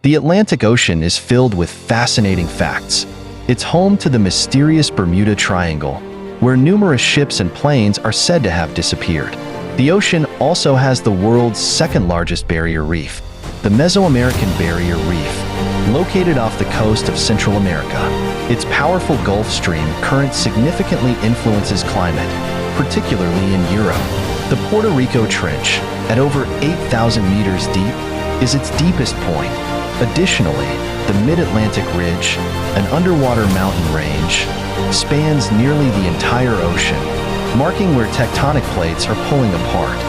The Atlantic Ocean is filled with fascinating facts. It's home to the mysterious Bermuda Triangle, where numerous ships and planes are said to have disappeared. The ocean also has the world's second-largest barrier reef, the Mesoamerican Barrier Reef, located off the coast of Central America. Its powerful Gulf Stream current significantly influences climate, particularly in Europe. The Puerto Rico Trench, at over 8,000 meters deep, is its deepest point. Additionally, the Mid-Atlantic Ridge, an underwater mountain range, spans nearly the entire ocean, marking where tectonic plates are pulling apart.